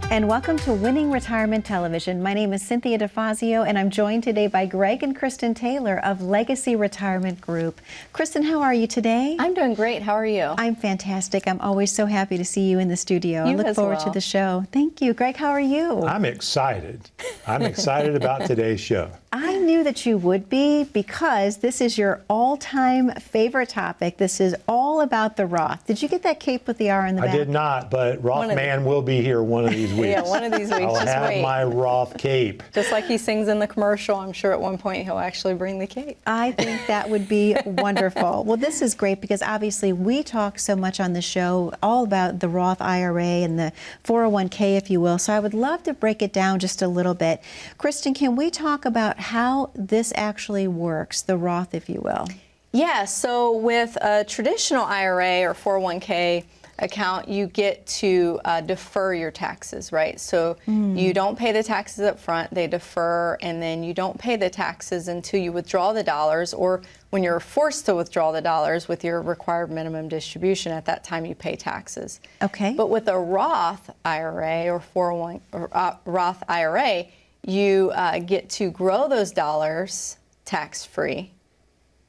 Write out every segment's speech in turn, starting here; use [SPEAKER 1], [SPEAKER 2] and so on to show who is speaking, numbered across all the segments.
[SPEAKER 1] And welcome to Winning Retirement Television. My name is Cynthia DeFazio, and I'm joined today by Greg and Kristen Taylor of Legacy Retirement Group. Kristen, how are you today?
[SPEAKER 2] I'm doing great. How are you?
[SPEAKER 1] I'm fantastic. I'm always so happy to see you in the studio. I look forward to the show. Thank you. Greg, how are you?
[SPEAKER 3] I'm excited. I'm excited about today's show.
[SPEAKER 1] I knew that you would be because this is your all-time favorite topic. This is all about the Roth. Did you get that cape with the R in the back?
[SPEAKER 3] I did not, but Rothman will be here one of these weeks.
[SPEAKER 2] Yeah, one of these weeks.
[SPEAKER 3] I'll have my Roth cape.
[SPEAKER 2] Just like he sings in the commercial, I'm sure at one point he'll actually bring the cape.
[SPEAKER 1] I think that would be wonderful. Well, this is great because obviously we talk so much on the show all about the Roth IRA and the 401k, if you will. So I would love to break it down just a little bit. Kristen, can we talk about how this actually works, the Roth, if you will?
[SPEAKER 2] Yeah, so with a traditional IRA or 401k account, you get to defer your taxes, right? So you don't pay the taxes up front, they defer, and then you don't pay the taxes until you withdraw the dollars, or when you're forced to withdraw the dollars with your required minimum distribution. At that time you pay taxes.
[SPEAKER 1] Okay.
[SPEAKER 2] But with a Roth IRA or 401 or Roth IRA, you get to grow those dollars tax-free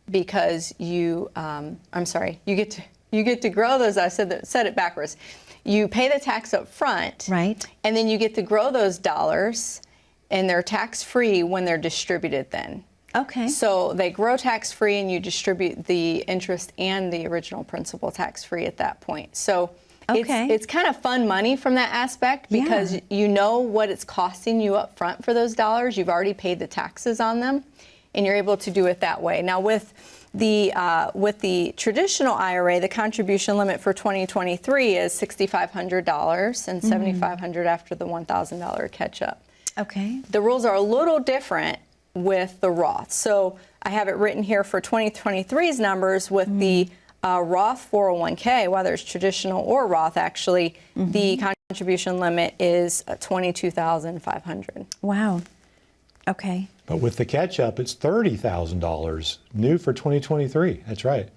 [SPEAKER 2] because you, you get to grow those. I said it backwards. You pay the tax up front,
[SPEAKER 1] right? And
[SPEAKER 2] then you get to grow those dollars, and they're tax-free when they're distributed. Then.
[SPEAKER 1] Okay.
[SPEAKER 2] So they grow tax-free, and you distribute the interest and the original principal tax-free at that point. So.
[SPEAKER 1] Okay.
[SPEAKER 2] It's kind of fun money from that aspect because you know what it's costing you up front for those dollars. You've already paid the taxes on them, and you're able to do it that way. Now with the traditional IRA, the contribution limit for 2023 is $6,500 and $7,500 after the $1,000 catch-up.
[SPEAKER 1] Okay.
[SPEAKER 2] The rules are a little different with the Roth. So I have it written here for 2023's numbers with the Roth 401k, whether it's traditional or Roth, actually, the contribution limit is $22,500.
[SPEAKER 1] Wow. Okay.
[SPEAKER 3] But with the catch-up, it's $30,000 new for 2023. That's right.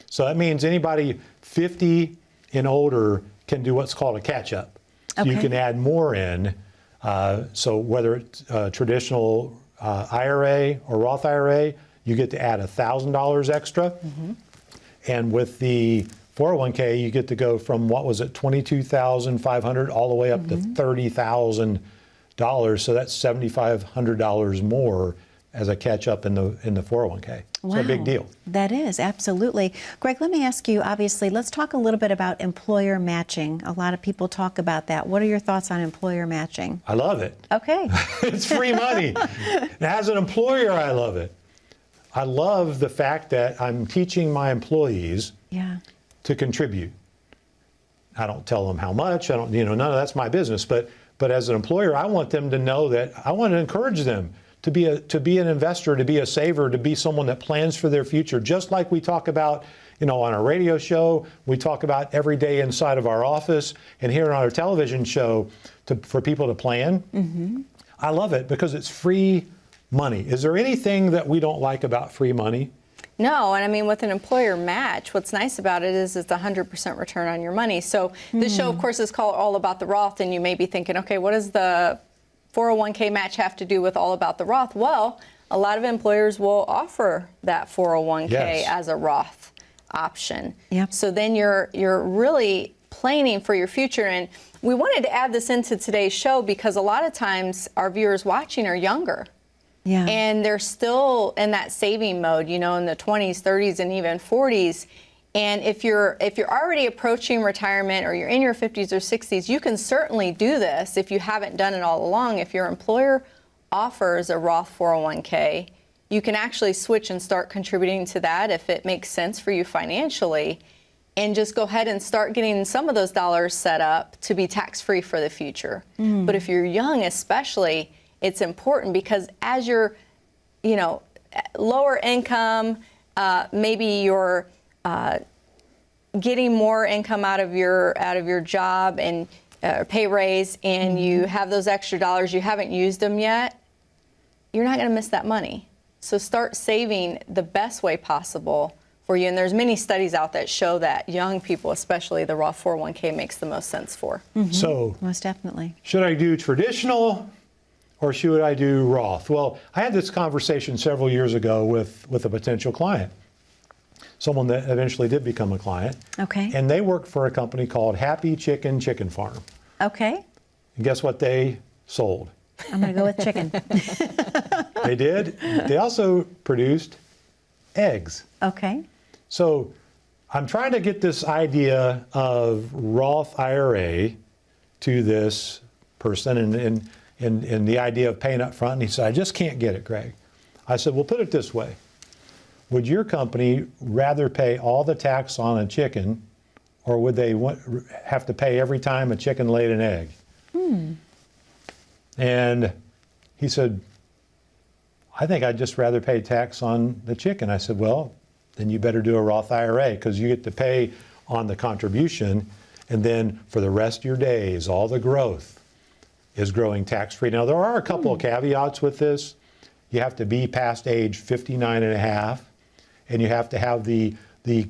[SPEAKER 3] So that means anybody 50 and older can do what's called a catch-up. So you can add more in. So whether it's traditional IRA or Roth IRA, you get to add $1,000 extra. And with the 401k, you get to go from, what was it, $22,500 all the way up to $30,000. So that's $7,500 more as a catch up in the 401k.
[SPEAKER 1] Wow.
[SPEAKER 3] It's a big deal.
[SPEAKER 1] That is, absolutely. Greg, let me ask you, obviously, let's talk a little bit about employer matching. A lot of people talk about that. What are your thoughts on employer matching?
[SPEAKER 3] I love it.
[SPEAKER 1] Okay.
[SPEAKER 3] It's free money. As an employer, I love it. I love the fact that I'm teaching my employees to contribute. I don't tell them how much. I don't, none of that's my business. But as an employer, I want them to know that I want to encourage them to be an investor, to be a saver, to be someone that plans for their future. Just like we talk about, on our radio show, we talk about every day inside of our office, and here on our television show for people to plan. I love it because it's free money. Is there anything that we don't like about free money?
[SPEAKER 2] No, and I mean, with an employer match, what's nice about it is it's 100% return on your money. So this show, of course, is called All About the Roth, and you may be thinking, okay, what does the 401k match have to do with All About the Roth? Well, a lot of employers will offer that 401k as a Roth option. So then you're really planning for your future. And we wanted to add this into today's show because a lot of times our viewers watching are younger. And they're still in that saving mode, in the 20s, 30s, and even 40s. And if you're already approaching retirement or you're in your 50s or 60s, you can certainly do this if you haven't done it all along. If your employer offers a Roth 401k, you can actually switch and start contributing to that if it makes sense for you financially, and just go ahead and start getting some of those dollars set up to be tax-free for the future. But if you're young especially, it's important because as you're, lower income, maybe you're getting more income out of your job and pay raise, and you have those extra dollars, you haven't used them yet, you're not going to miss that money. So start saving the best way possible for you. And there's many studies out that show that young people, especially, the Roth 401k makes the most sense for.
[SPEAKER 3] So
[SPEAKER 1] Most definitely.
[SPEAKER 3] should I do traditional or should I do Roth? Well, I had this conversation several years ago with a potential client, someone that eventually did become a client.
[SPEAKER 1] Okay.
[SPEAKER 3] And they worked for a company called Happy Chicken Chicken Farm.
[SPEAKER 1] Okay.
[SPEAKER 3] And guess what they sold?
[SPEAKER 1] I'm going to go with chicken.
[SPEAKER 3] They did. They also produced eggs.
[SPEAKER 1] Okay.
[SPEAKER 3] So I'm trying to get this idea of Roth IRA to this person and the idea of paying up front. And he said, I just can't get it, Greg. I said, well, put it this way. Would your company rather pay all the tax on a chicken, or would they have to pay every time a chicken laid an egg? And he said, I think I'd just rather pay tax on the chicken. I said, well, then you better do a Roth IRA, because you get to pay on the contribution, and then for the rest of your days, all the growth is growing tax-free. Now, there are a couple of caveats with this. You have to be past age 59 and a half, and you have to have the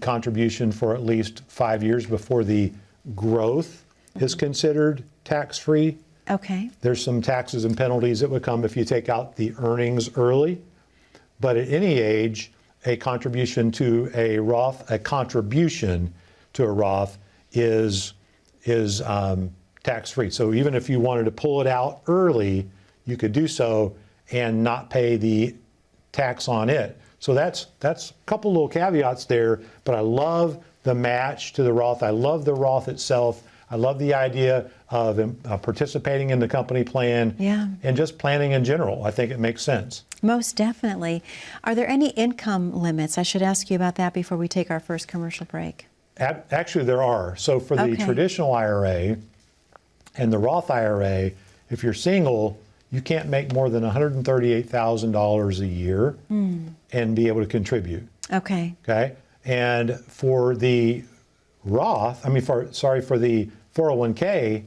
[SPEAKER 3] contribution for at least 5 years before the growth is considered tax-free.
[SPEAKER 1] Okay.
[SPEAKER 3] There's some taxes and penalties that would come if you take out the earnings early. But at any age, a contribution to a Roth is tax-free. So even if you wanted to pull it out early, you could do so and not pay the tax on it. So that's a couple little caveats there, but I love the match to the Roth. I love the Roth itself. I love the idea of participating in the company plan, and just planning in general. I think it makes sense.
[SPEAKER 1] Most definitely. Are there any income limits? I should ask you about that before we take our first commercial break.
[SPEAKER 3] Actually, there are. So for the traditional IRA and the Roth IRA, if you're single, you can't make more than $138,000 a year and be able to contribute.
[SPEAKER 1] Okay.
[SPEAKER 3] Okay. And for the Roth, for the 401k,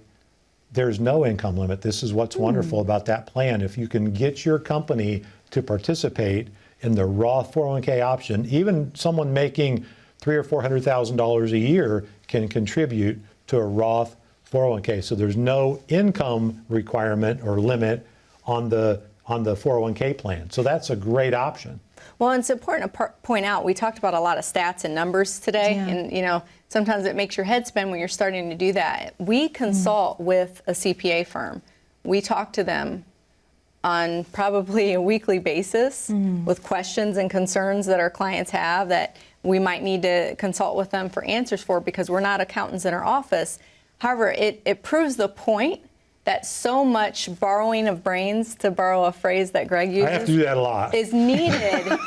[SPEAKER 3] there's no income limit. This is what's wonderful about that plan. If you can get your company to participate in the Roth 401k option, even someone making $300,000 or $400,000 a year can contribute to a Roth 401k. So there's no income requirement or limit on the 401k plan. So that's a great option.
[SPEAKER 2] Well, it's important to point out, we talked about a lot of stats and numbers today, and sometimes it makes your head spin when you're starting to do that. We consult with a CPA firm. We talk to them on probably a weekly basis with questions and concerns that our clients have that we might need to consult with them for answers for, because we're not accountants in our office. However, it proves the point that so much borrowing of brains, to borrow a phrase that Greg uses,
[SPEAKER 3] I have to do that a lot,
[SPEAKER 2] is needed.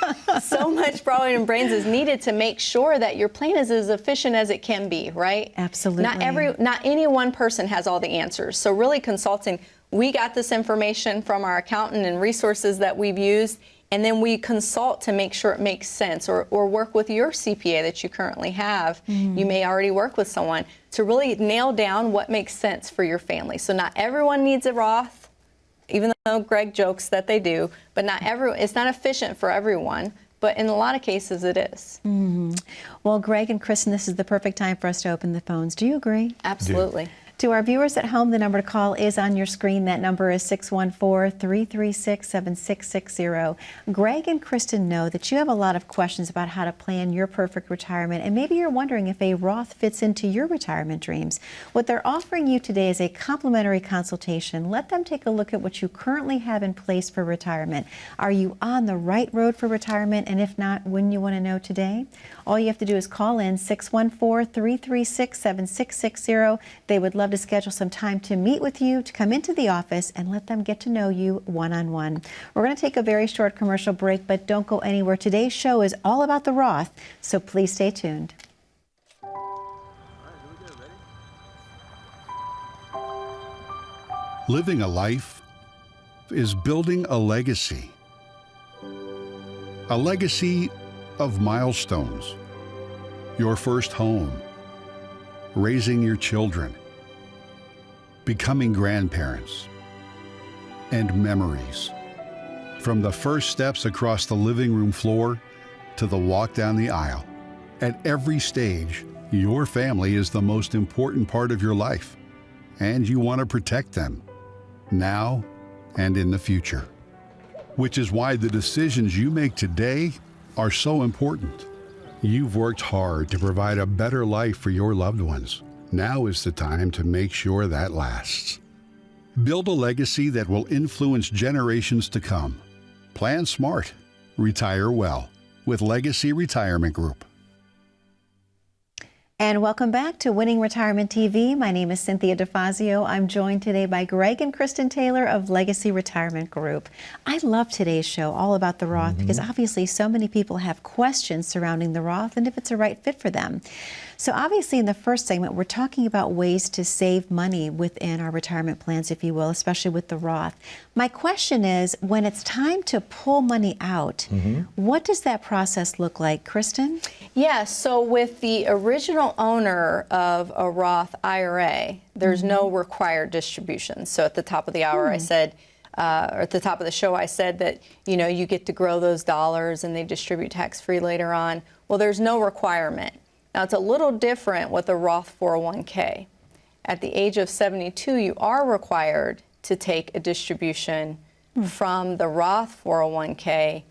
[SPEAKER 2] So much borrowing of brains is needed to make sure that your plan is as efficient as it can be, right?
[SPEAKER 1] Absolutely.
[SPEAKER 2] Not any one person has all the answers. So really consulting, we got this information from our accountant and resources that we've used, and then we consult to make sure it makes sense, or work with your CPA that you currently have. You may already work with someone to really nail down what makes sense for your family. So not everyone needs a Roth, even though Greg jokes that they do, but it's not efficient for everyone. But in a lot of cases, it is.
[SPEAKER 1] Well, Greg and Kristen, this is the perfect time for us to open the phones. Do you agree?
[SPEAKER 2] Absolutely.
[SPEAKER 1] To our viewers at home, the number to call is on your screen. That number is 614-336-7660. Greg and Kristen know that you have a lot of questions about how to plan your perfect retirement, and maybe you're wondering if a Roth fits into your retirement dreams. What they're offering you today is a complimentary consultation. Let them take a look at what you currently have in place for retirement. Are you on the right road for retirement? And if not, wouldn't you want to know today? All you have to do is call in 614-336-7660. They would love to schedule some time to meet with you, to come into the office and let them get to know you one-on-one. We're going to take a very short commercial break, but don't go anywhere. Today's show is all about the Roth, so please stay tuned.
[SPEAKER 4] Living a life is building a legacy. A legacy of milestones. Your first home. Raising your children. Becoming grandparents. And memories. From the first steps across the living room floor to the walk down the aisle. At every stage, your family is the most important part of your life, and you want to protect them now and in the future. Which is why the decisions you make today are so important. You've worked hard to provide a better life for your loved ones. Now is the time to make sure that lasts. Build a legacy that will influence generations to come. Plan smart. Retire well with Legacy Retirement Group.
[SPEAKER 1] And welcome back to Winning Retirement TV. My name is Cynthia DeFazio. I'm joined today by Greg and Kristen Taylor of Legacy Retirement Group. I love today's show, all about the Roth, because obviously so many people have questions surrounding the Roth and if it's a right fit for them. So obviously in the first segment, we're talking about ways to save money within our retirement plans, if you will, especially with the Roth. My question is, when it's time to pull money out, what does that process look like? Kristen?
[SPEAKER 2] Yeah, so with the original owner of a Roth IRA, there's no required distribution. So at the top of the hour, I said, or at the top of the show, I said that, you know, you get to grow those dollars and they distribute tax-free later on. Well, there's no requirement. Now, it's a little different with the Roth 401k. At the age of 72, you are required to take a distribution from the Roth 401k,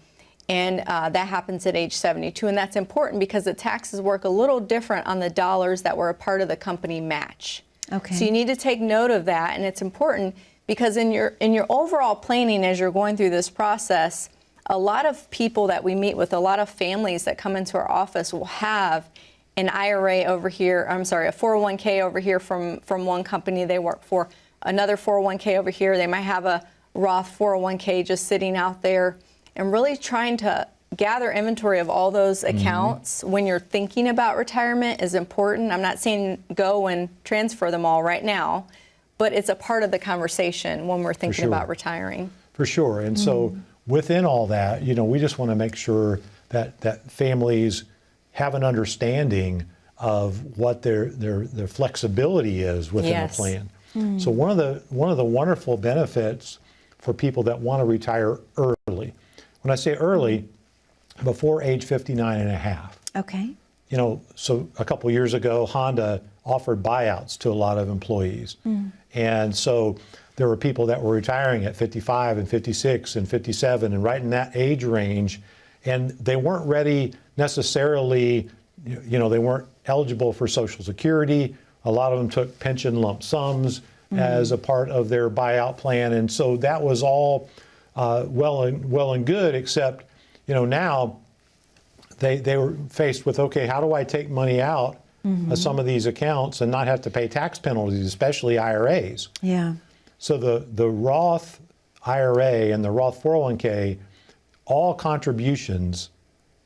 [SPEAKER 2] and that happens at age 72. And that's important because the taxes work a little different on the dollars that were a part of the company match.
[SPEAKER 1] Okay.
[SPEAKER 2] So you need to take note of that, and it's important because in your overall planning as you're going through this process, a lot of people that we meet with, a lot of families that come into our office will have an IRA over here, I'm sorry, a 401k over here from one company they work for, another 401k over here. They might have a Roth 401k just sitting out there, and really trying to gather inventory of all those accounts when you're thinking about retirement is important. I'm not saying go and transfer them all right now, but it's a part of the conversation when we're thinking about retiring.
[SPEAKER 3] For sure. And so within all that, you know, we just want to make sure that families have an understanding of what their flexibility is within the plan. So one of the wonderful benefits for people that want to retire early, when I say early, before age 59 and a half.
[SPEAKER 1] Okay.
[SPEAKER 3] You know, so a couple years ago, Honda offered buyouts to a lot of employees. And so there were people that were retiring at 55 and 56 and 57 and right in that age range. And they weren't ready necessarily, you know, they weren't eligible for Social Security. A lot of them took pension lump sums as a part of their buyout plan. And so that was all well and good, except, you know, now they were faced with, okay, how do I take money out of some of these accounts and not have to pay tax penalties, especially IRAs?
[SPEAKER 1] Yeah.
[SPEAKER 3] So the Roth IRA and the Roth 401k, all contributions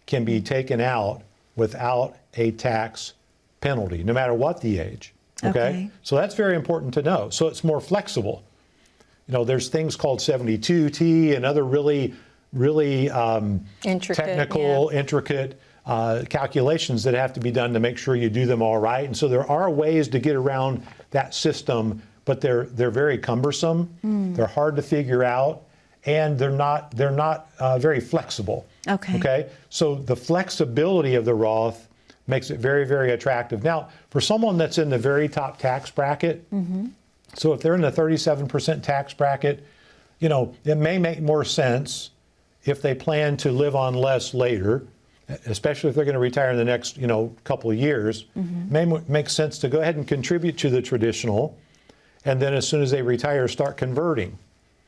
[SPEAKER 3] can be taken out without a tax penalty, no matter what the age. Okay? So that's very important to know. So it's more flexible. You know, there's things called 72T and other really technical, intricate calculations that have to be done to make sure you do them all right. And so there are ways to get around that system, but they're very cumbersome. They're hard to figure out, and they're not very flexible. Okay. So the flexibility of the Roth makes it very, very attractive. Now, for someone that's in the very top tax bracket, so if they're in the 37% tax bracket, you know, it may make more sense if they plan to live on less later, especially if they're going to retire in the next, you know, couple of years. May make sense to go ahead and contribute to the traditional, and then as soon as they retire, start converting.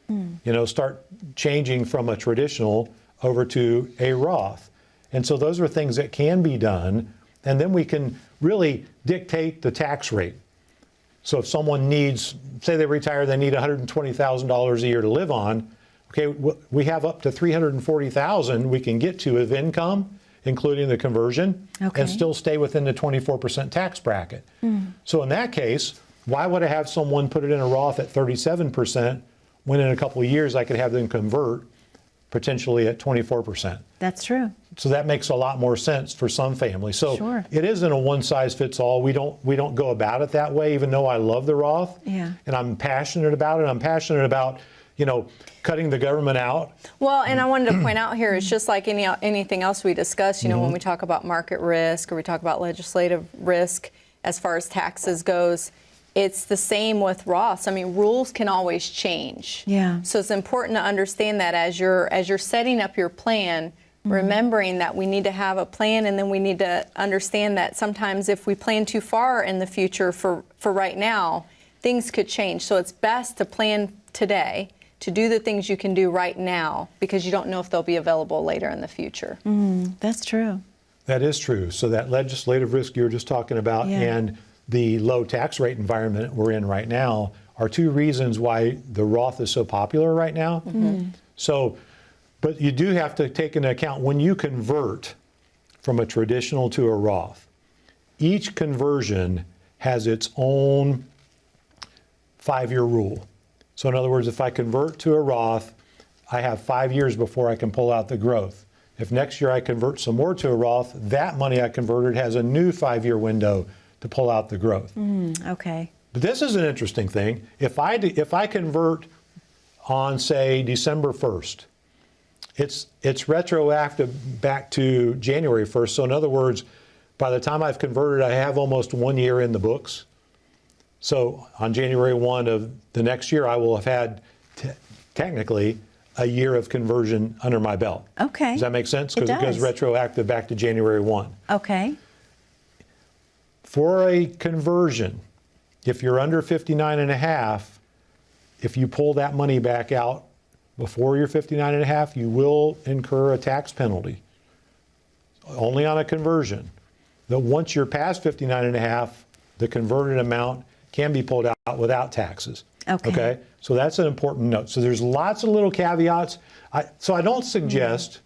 [SPEAKER 3] You know, start changing from a traditional over to a Roth. And so those are things that can be done, and then we can really dictate the tax rate. So if someone needs, say they retire, they need $120,000 a year to live on, okay, we have up to $340,000 we can get to of income, including the conversion, and still stay within the 24% tax bracket. So in that case, why would I have someone put it in a Roth at 37% when in a couple of years I could have them convert potentially at 24%?
[SPEAKER 1] That's true.
[SPEAKER 3] So that makes a lot more sense for some families. So it isn't a one-size-fits-all. We don't go about it that way, even though I love the Roth and I'm passionate about it. I'm passionate about, cutting the government out.
[SPEAKER 2] Well, and I wanted to point out here, it's just like anything else we discuss, when we talk about market risk or we talk about legislative risk as far as taxes goes, it's the same with Roths. I mean, rules can always change.
[SPEAKER 1] Yeah.
[SPEAKER 2] So it's important to understand that as you're setting up your plan, remembering that we need to have a plan, and then we need to understand that sometimes if we plan too far in the future for right now, things could change. So it's best to plan today, to do the things you can do right now, because you don't know if they'll be available later in the future.
[SPEAKER 1] That's true.
[SPEAKER 3] That is true. So that legislative risk you were just talking about and the low tax rate environment we're in right now are two reasons why the Roth is so popular right now. So, but you do have to take into account when you convert from a traditional to a Roth, each conversion has its own 5-year rule. So in other words, if I convert to a Roth, I have 5 years before I can pull out the growth. If next year I convert some more to a Roth, that money I converted has a new 5-year window to pull out the growth.
[SPEAKER 1] Okay.
[SPEAKER 3] But this is an interesting thing. If I convert on, say, December 1st, it's retroactive back to January 1st. So in other words, by the time I've converted, I have almost 1 year in the books. So on January 1 of the next year, I will have had technically a year of conversion under my belt.
[SPEAKER 1] Okay.
[SPEAKER 3] Does that make sense?
[SPEAKER 1] It
[SPEAKER 3] Because it goes
[SPEAKER 1] does.
[SPEAKER 3] retroactive back to January 1.
[SPEAKER 1] Okay.
[SPEAKER 3] For a conversion, if you're under 59 and a half, if you pull that money back out before you're 59 and a half, you will incur a tax penalty. Only on a conversion. That once you're past 59 and a half, the converted amount can be pulled out without taxes.
[SPEAKER 1] Okay.
[SPEAKER 3] So that's an important note. So there's lots of little caveats. So I don't suggest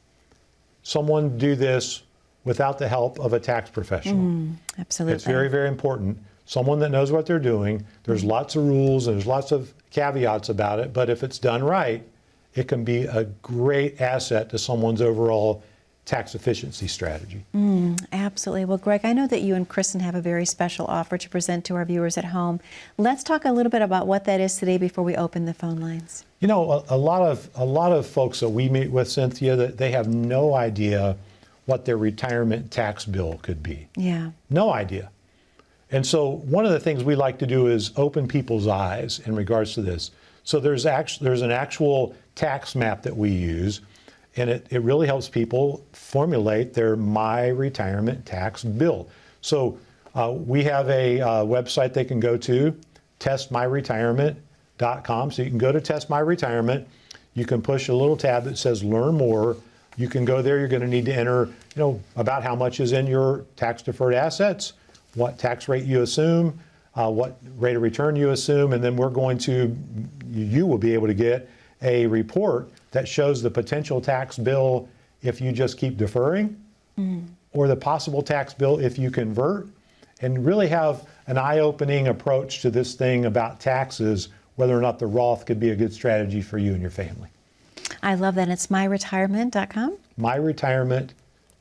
[SPEAKER 3] someone do this without the help of a tax professional.
[SPEAKER 1] Absolutely.
[SPEAKER 3] It's very, very important. Someone that knows what they're doing. There's lots of rules and there's lots of caveats about it, but if it's done right, it can be a great asset to someone's overall tax efficiency strategy.
[SPEAKER 1] Absolutely. Well, Greg, I know that you and Kristen have a very special offer to present to our viewers at home. Let's talk a little bit about what that is today before we open the phone lines.
[SPEAKER 3] A lot of folks that we meet with, Cynthia, that they have no idea what their retirement tax bill could be.
[SPEAKER 1] Yeah.
[SPEAKER 3] No idea. And so one of the things we like to do is open people's eyes in regards to this. So there's an actual tax map that we use, and it really helps people formulate their My Retirement tax bill. So we have a website they can go to, testmyretirement.com. So you can go to Test My Retirement. You can push a little tab that says Learn More. You can go there. You're going to need to enter, about how much is in your tax deferred assets, what tax rate you assume, what rate of return you assume, and then you will be able to get a report that shows the potential tax bill if you just keep deferring, or the possible tax bill if you convert, and really have an eye-opening approach to this thing about taxes, whether or not the Roth could be a good strategy for you and your family.
[SPEAKER 1] I love that. It's myretirement.com.
[SPEAKER 3] My Retirement.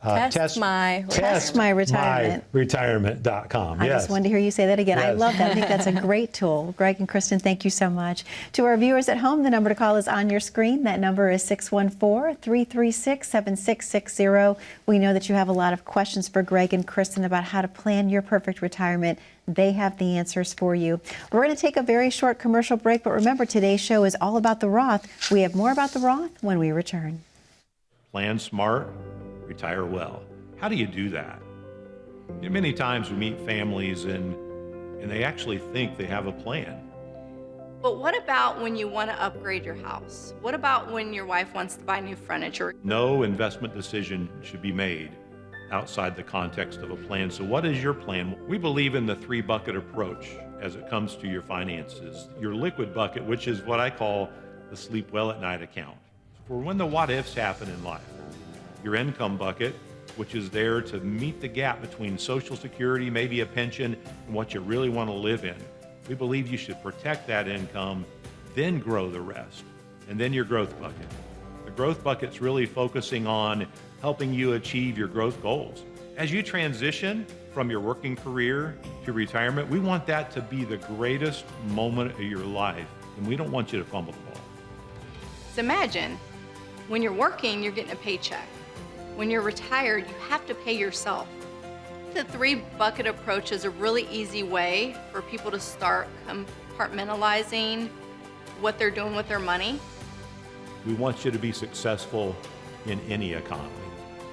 [SPEAKER 1] Testmyretirement.com. I
[SPEAKER 3] Yes.
[SPEAKER 1] just wanted to hear you say that again. I
[SPEAKER 3] Yes.
[SPEAKER 1] love that. I think that's a great tool. Greg and Kristen, thank you so much. To our viewers at home, the number to call is on your screen. That number is 614-336-7660. We know that you have a lot of questions for Greg and Kristen about how to plan your perfect retirement. They have the answers for you. We're going to take a very short commercial break, but remember, today's show is all about the Roth. We have more about the Roth when we return.
[SPEAKER 5] Plan smart, retire well. How do you do that? Many times we meet families and they actually think they have a plan.
[SPEAKER 2] But what about when you want to upgrade your house? What about when your wife wants to buy new furniture?
[SPEAKER 5] No investment decision should be made outside the context of a plan. So what is your plan? We believe in the 3-bucket approach as it comes to your finances. Your liquid bucket, which is what I call the sleep well at night account, for when the what ifs happen in life. Your income bucket, which is there to meet the gap between Social Security, maybe a pension, and what you really want to live in. We believe you should protect that income, then grow the rest. And then your growth bucket. The growth bucket's really focusing on helping you achieve your growth goals. As you transition from your working career to retirement, we want that to be the greatest moment of your life, and we don't want you to fumble the ball.
[SPEAKER 2] So imagine, when you're working, you're getting a paycheck. When you're retired, you have to pay yourself. The 3-bucket approach is a really easy way for people to start compartmentalizing what they're doing with their money.
[SPEAKER 5] We want you to be successful in any economy.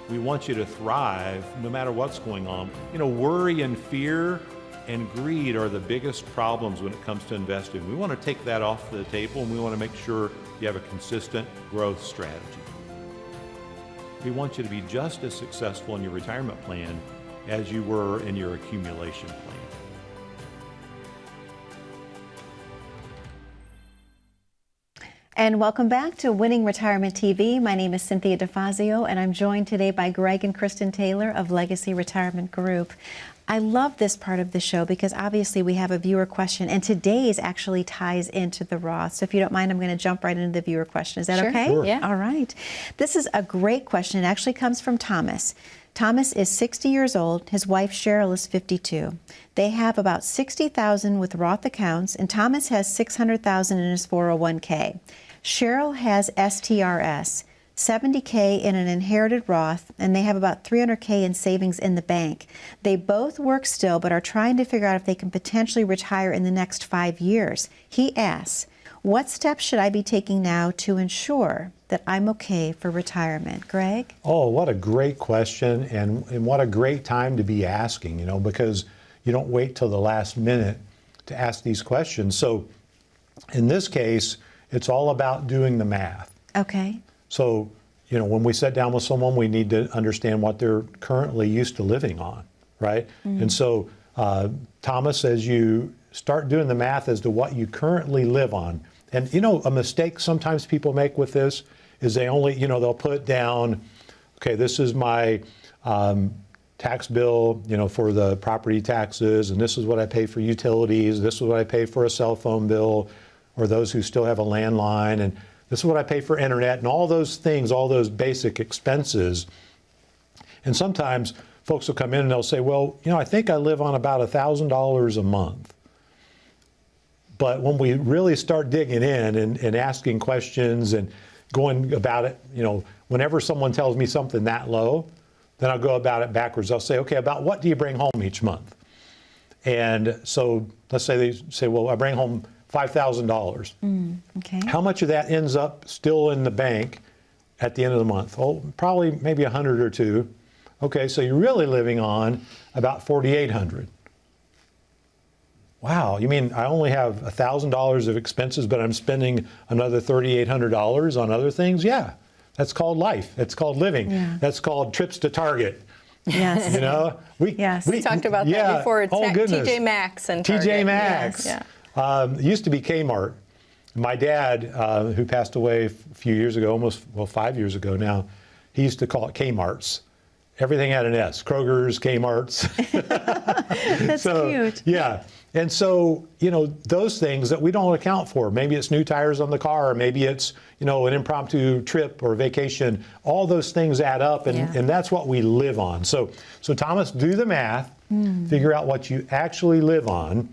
[SPEAKER 5] We want you to thrive no matter what's going on. You know, worry and fear and greed are the biggest problems when it comes to investing. We want to take that off the table, and we want to make sure you have a consistent growth strategy. We want you to be just as successful in your retirement plan as you were in your accumulation plan.
[SPEAKER 1] And welcome back to Winning Retirement TV. My name is Cynthia DeFazio, and I'm joined today by Greg and Kristen Taylor of Legacy Retirement Group. I love this part of the show because obviously we have a viewer question, and today's actually ties into the Roth. So if you don't mind, I'm going to jump right into the viewer question. Is that okay?
[SPEAKER 3] Sure.
[SPEAKER 2] Yeah.
[SPEAKER 1] All right. This is a great question. It actually comes from Thomas. Thomas is 60 years old. His wife Cheryl is 52. They have about $60,000 with Roth accounts, and Thomas has $600,000 in his 401k. Cheryl has STRS, $70K in an inherited Roth, and they have about $300K in savings in the bank. They both work still, but are trying to figure out if they can potentially retire in the next 5 years. He asks, what steps should I be taking now to ensure that I'm okay for retirement? Greg?
[SPEAKER 3] Oh, what a great question, and what a great time to be asking, you know, because you don't wait till the last minute to ask these questions. So in this case, it's all about doing the math.
[SPEAKER 1] Okay.
[SPEAKER 3] So, you know, when we sit down with someone, we need to understand what they're currently used to living on, right? And so, Thomas, as you start doing the math as to what you currently live on, and you know, a mistake sometimes people make with this is they only, you know, they'll put down, okay, this is my tax bill, you know, for the property taxes, and this is what I pay for utilities, this is what I pay for a cell phone bill, or those who still have a landline, and this is what I pay for internet, and all those things, all those basic expenses. And sometimes folks will come in and they'll say, well, you know, I think I live on about $1,000 a month. But when we really start digging in and asking questions and going about it, you know, whenever someone tells me something that low, then I'll go about it backwards. I'll say, okay, about what do you bring home each month? And so let's say they say, well, I bring home $5,000.
[SPEAKER 1] Okay.
[SPEAKER 3] How much of that ends up still in the bank at the end of the month? Oh, probably maybe 100 or two. Okay, so you're really living on about 4,800. Wow, you mean I only have $1,000 of expenses, but I'm spending another $3,800 on other things? Yeah, that's called life. That's called living.
[SPEAKER 1] Yeah.
[SPEAKER 3] That's called trips to Target.
[SPEAKER 1] Yes.
[SPEAKER 3] You know,
[SPEAKER 2] We talked about that before. It's
[SPEAKER 3] goodness.
[SPEAKER 2] TJ Maxx and Target.
[SPEAKER 3] TJ Maxx.
[SPEAKER 2] Yeah.
[SPEAKER 3] It used to be Kmart. My dad, who passed away a few years ago, almost, well, 5 years ago now, he used to call it Kmart's. Everything had an S. Kroger's, Kmart's.
[SPEAKER 1] That's cute.
[SPEAKER 3] Yeah. And so, you know, those things that we don't account for, maybe it's new tires on the car, or maybe it's, you know, an impromptu trip or vacation, all those things add up, and that's what we live on. So Thomas, do the math, figure out what you actually live on,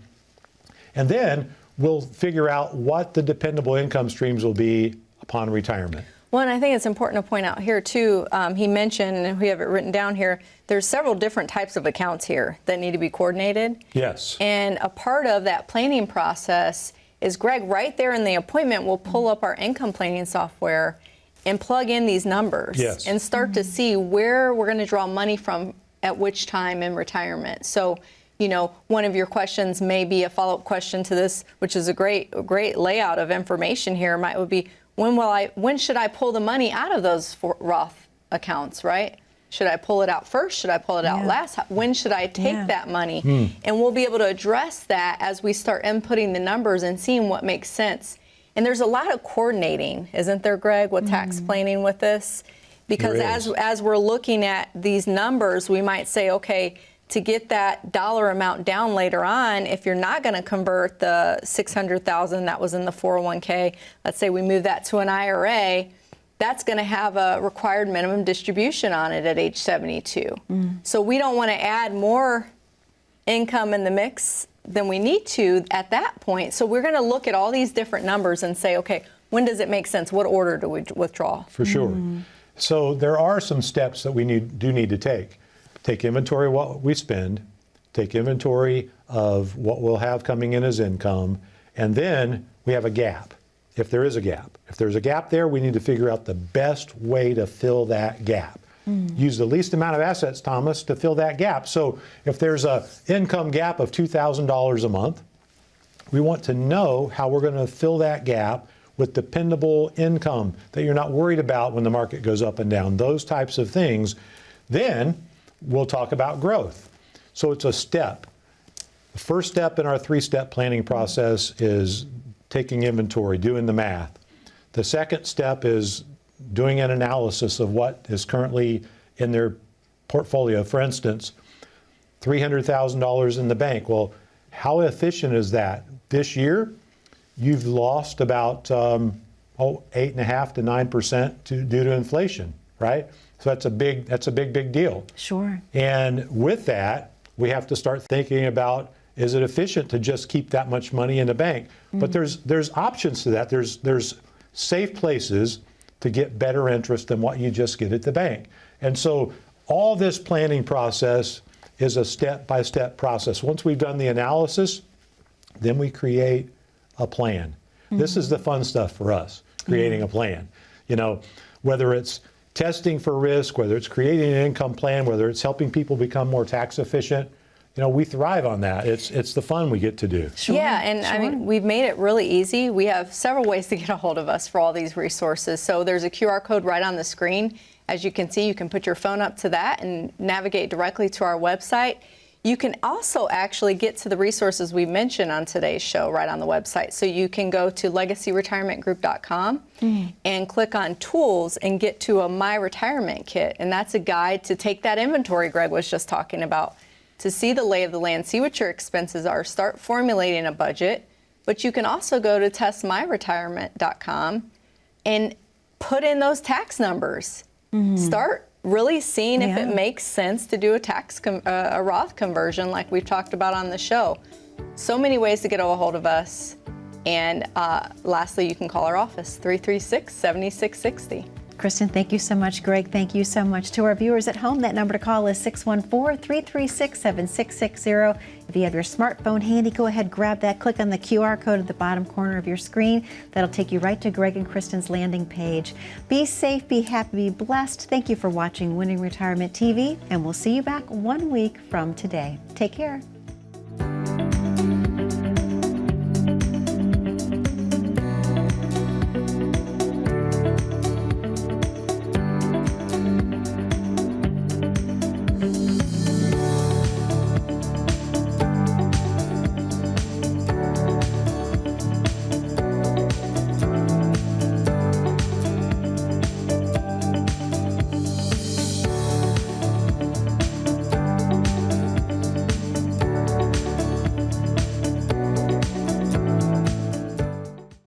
[SPEAKER 3] and then we'll figure out what the dependable income streams will be upon retirement.
[SPEAKER 2] Well, and I think it's important to point out here, too, he mentioned, and we have it written down here, there's several different types of accounts here that need to be coordinated.
[SPEAKER 3] Yes.
[SPEAKER 2] And a part of that planning process is Greg, right there in the appointment, will pull up our income planning software and plug in these numbers.
[SPEAKER 3] Yes.
[SPEAKER 2] And start to see where we're going to draw money from at which time in retirement. So, you know, one of your questions may be a follow-up question to this, which is a great layout of information here, would be, when should I pull the money out of those Roth accounts, right? Should I pull it out first? Should I pull it out last? When should I take that money? And we'll be able to address that as we start inputting the numbers and seeing what makes sense. And there's a lot of coordinating, isn't there, Greg, with tax planning with this? Because as we're looking at these numbers, we might say, okay, to get that dollar amount down later on, if you're not going to convert the $600,000 that was in the 401k, let's say we move that to an IRA, that's going to have a required minimum distribution on it at age 72. So we don't want to add more income in the mix than we need to at that point. So we're going to look at all these different numbers and say, okay, when does it make sense? What order do we withdraw?
[SPEAKER 3] For sure. So there are some steps that we do need to take. Take inventory of what we spend, take inventory of what we'll have coming in as income, and then we have a gap, if there is a gap. If there's a gap there, we need to figure out the best way to fill that gap. Use the least amount of assets, Thomas, to fill that gap. So if there's a income gap of $2,000 a month, we want to know how we're going to fill that gap with dependable income that you're not worried about when the market goes up and down, those types of things. Then we'll talk about growth. So it's a step. The first step in our 3-step planning process is taking inventory, doing the math. The second step is doing an analysis of what is currently in their portfolio. For instance, $300,000 in the bank. Well, how efficient is that? This year, you've lost about 8.5% to 9% due to inflation, right? So that's a big deal.
[SPEAKER 1] Sure.
[SPEAKER 3] And with that, we have to start thinking about, is it efficient to just keep that much money in the bank? But there's options to that. There's safe places to get better interest than what you just get at the bank. And so all this planning process is a step-by-step process. Once we've done the analysis, then we create a plan. This is the fun stuff for us, creating a plan. You know, whether it's testing for risk, whether it's creating an income plan, whether it's helping people become more tax efficient, you know, we thrive on that. It's the fun we get to do.
[SPEAKER 1] Sure.
[SPEAKER 2] Yeah, and I mean, we've made it really easy. We have several ways to get a hold of us for all these resources. So there's a QR code right on the screen. As you can see, you can put your phone up to that and navigate directly to our website. You can also actually get to the resources we mentioned on today's show right on the website. So you can go to legacyretirementgroup.com and click on tools and get to a My Retirement Kit. And that's a guide to take that inventory Greg was just talking about, to see the lay of the land, see what your expenses are, start formulating a budget. But you can also go to testmyretirement.com and put in those tax numbers. Start really seeing if it makes sense to do a Roth conversion like we've talked about on the show. So many ways to get a hold of us. And lastly, you can call our office, 336-7660.
[SPEAKER 1] Kristen, thank you so much. Greg, thank you so much. To our viewers at home, that number to call is 614-336-7660. If you have your smartphone handy, go ahead, grab that, click on the QR code at the bottom corner of your screen. That'll take you right to Greg and Kristen's landing page. Be safe, be happy, be blessed. Thank you for watching Winning Retirement TV, and we'll see you back 1 week from today. Take care.